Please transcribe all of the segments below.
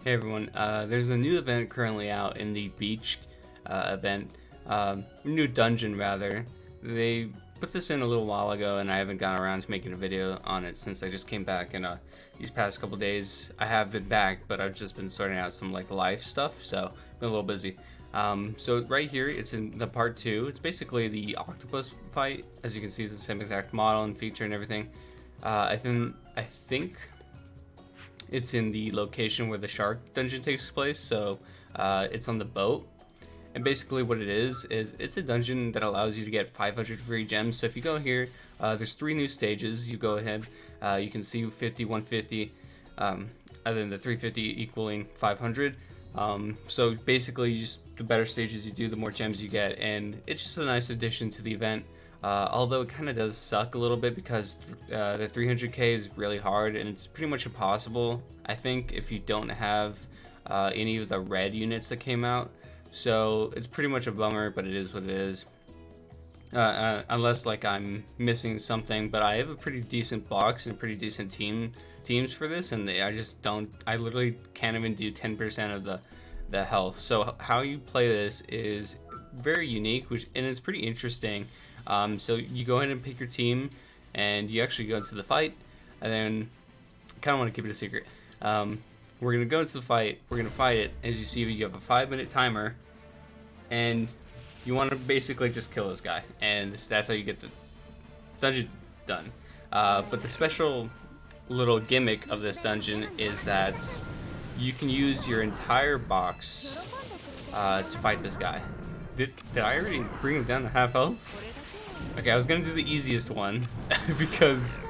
Hey everyone, there's a new event currently out in the beach event, new dungeon rather. They put this in a little while ago and I haven't gotten around to making a video on it since I just came back, and these past couple days I have been back, but I've just been sorting out some like life stuff, so been a little busy. So right here, it's in the part 2. It's basically the octopus fight. As you can see, it's the same exact model and feature and everything. I think it's in the location where the shark dungeon takes place, so it's on the boat. And basically what it is it's a dungeon that allows you to get 500 free gems. So if you go here, there's 3 new stages. You go ahead, you can see 50, 150, and then the 350 equaling 500. So basically, the better stages you do, the more gems you get, and it's just a nice addition to the event. Although it kind of does suck a little bit because the 300k is really hard and it's pretty much impossible, I think, if you don't have any of the red units that came out. So it's pretty much a bummer, but it is what it is. Unless like I'm missing something, but I have a pretty decent box and pretty decent teams for this, and I literally can't even do 10% of the health. So how you play this is very unique, and it's pretty interesting. So you go ahead and pick your team, and you actually go into the fight, and then kind of want to keep it a secret. We're gonna go into the fight. We're gonna fight it. As you see, you have a 5-minute timer, and you want to basically just kill this guy, and that's how you get the dungeon done. But the special little gimmick of this dungeon is that you can use your entire box to fight this guy. Did I already bring him down to half health? Okay, I was gonna do the easiest one because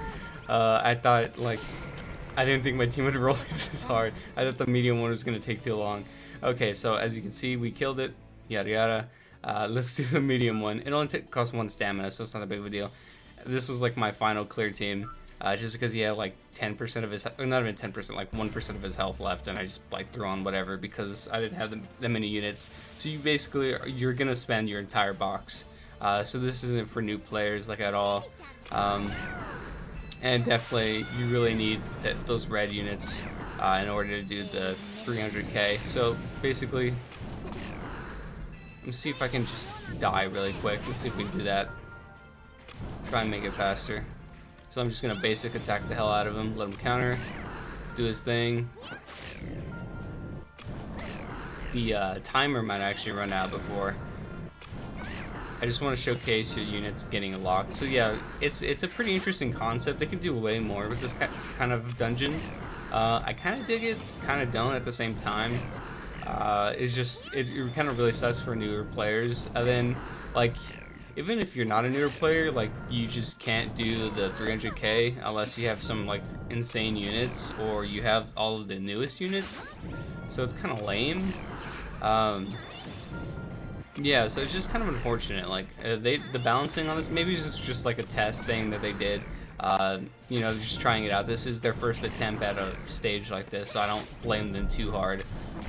I thought, like, I didn't think my team would roll it this hard. I thought the medium one was gonna take too long. Okay, so as you can see, we killed it. Yada yada. Let's do the medium one. It only costs 1 stamina, so it's not a big of a deal. This was like my final clear team, just because he had like 10% of his, or not even 10%, like 1% of his health left, and I just like threw on whatever because I didn't have that many units. So you're gonna spend your entire box. So this isn't for new players like at all, and definitely you really need those red units in order to do the 300k. So basically, let's see if I can just die really quick. Let's see if we can do that. Try and make it faster. So I'm just gonna basic attack the hell out of him, let him counter, do his thing. The timer might actually run out before. I just want to showcase your units getting locked. So yeah, it's a pretty interesting concept. They can do way more with this kind of dungeon. I kind of dig it, kind of don't at the same time. It kind of really sucks for newer players. And then, like, even if you're not a newer player, like, you just can't do the 300k unless you have some like insane units or you have all of the newest units. So it's kind of lame. Yeah, so it's just kind of unfortunate. Like, the balancing on this, maybe it's just like a test thing that they did. You know, just trying it out. This is their first attempt at a stage like this, so I don't blame them too hard.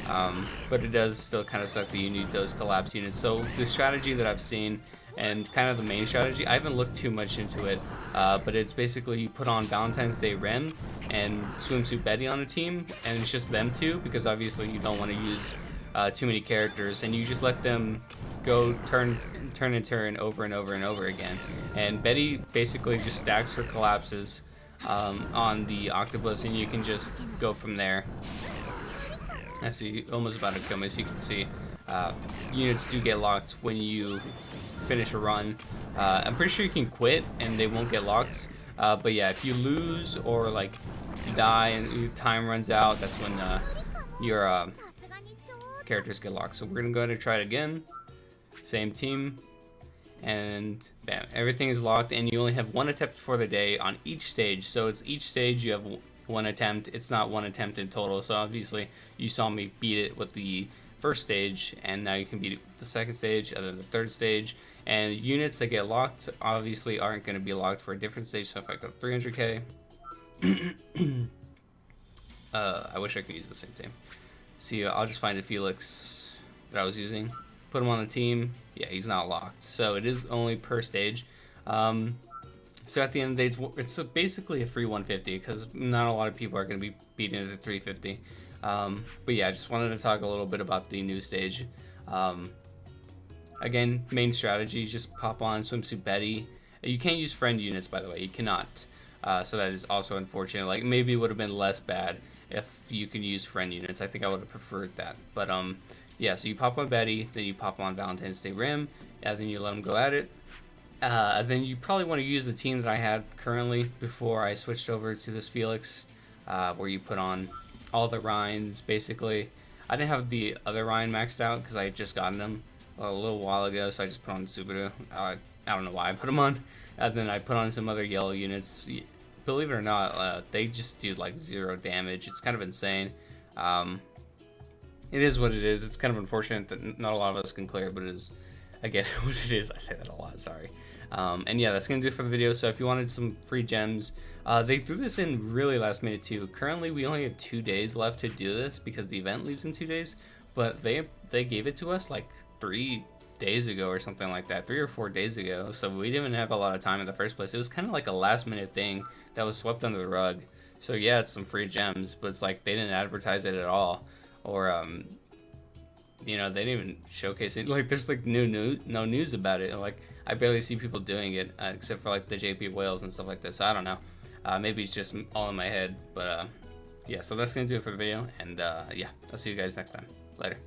But it does still kind of suck that you need those collapse units. So the strategy that I've seen, and kind of the main strategy, I haven't looked too much into it, but it's basically you put on Valentine's Day Rem and Swimsuit Betty on a team, and it's just them two, because obviously you don't want to use too many characters, and you just let them go turn and turn over and over and over again. And Betty basically just stacks her collapses on the octopus, and you can just go from there. I see, almost about to kill me. As you can see, units do get locked when you finish a run. I'm pretty sure you can quit and they won't get locked, but yeah, if you lose or like you die and your time runs out, that's when your characters get locked. So we're gonna go ahead and try it again. Same team, and bam, everything is locked, and you only have 1 attempt for the day on each stage. So it's each stage you have 1 attempt. It's not 1 attempt in total. So obviously you saw me beat it with the first stage, and now you can beat it with the second stage and then the third stage. And units that get locked obviously aren't going to be locked for a different stage. So if I go 300k, I wish I could use the same team. See, I'll just find a Felix that I was using, put him on the team. Yeah, he's not locked, so it is only per stage. So at the end of the day, it's basically a free 150, because not a lot of people are going to be beating it at 350. But yeah, I just wanted to talk a little bit about the new stage. Again, main strategy, just pop on Swimsuit Betty. You can't use friend units, by the way. You cannot. So that is also unfortunate. Like, maybe it would have been less bad if you can use friend units. I think I would have preferred that. But yeah, so you pop on Betty, then you pop on Valentine's Day Rim, and then you let them go at it. Then you probably want to use the team that I had currently before I switched over to this Felix, where you put on all the Ryans, basically. I didn't have the other Ryan maxed out because I had just gotten them a little while ago, so I just put on Subaru. I don't know why I put them on. And then I put on some other yellow units. Believe it or not, they just do like 0 damage. It's kind of insane. It is what it is. It's kind of unfortunate that not a lot of us can clear, but it is, again, what it is. I say that a lot, sorry. And yeah, that's going to do it for the video. So if you wanted some free gems, they threw this in really last minute too. Currently, we only have 2 days left to do this because the event leaves in 2 days. But they gave it to us like 3 days ago or something like that, 3 or 4 days ago. So we didn't even have a lot of time in the first place. It was kind of like a last minute thing that was swept under the rug. So yeah, it's some free gems, but it's like they didn't advertise it at all, or you know, they didn't even showcase it. Like there's like no news about it. Like I barely see people doing it except for like the JP Whales and stuff like this. So I don't know. Maybe it's just all in my head, but yeah. So that's gonna do it for the video, and yeah, I'll see you guys next time. Later.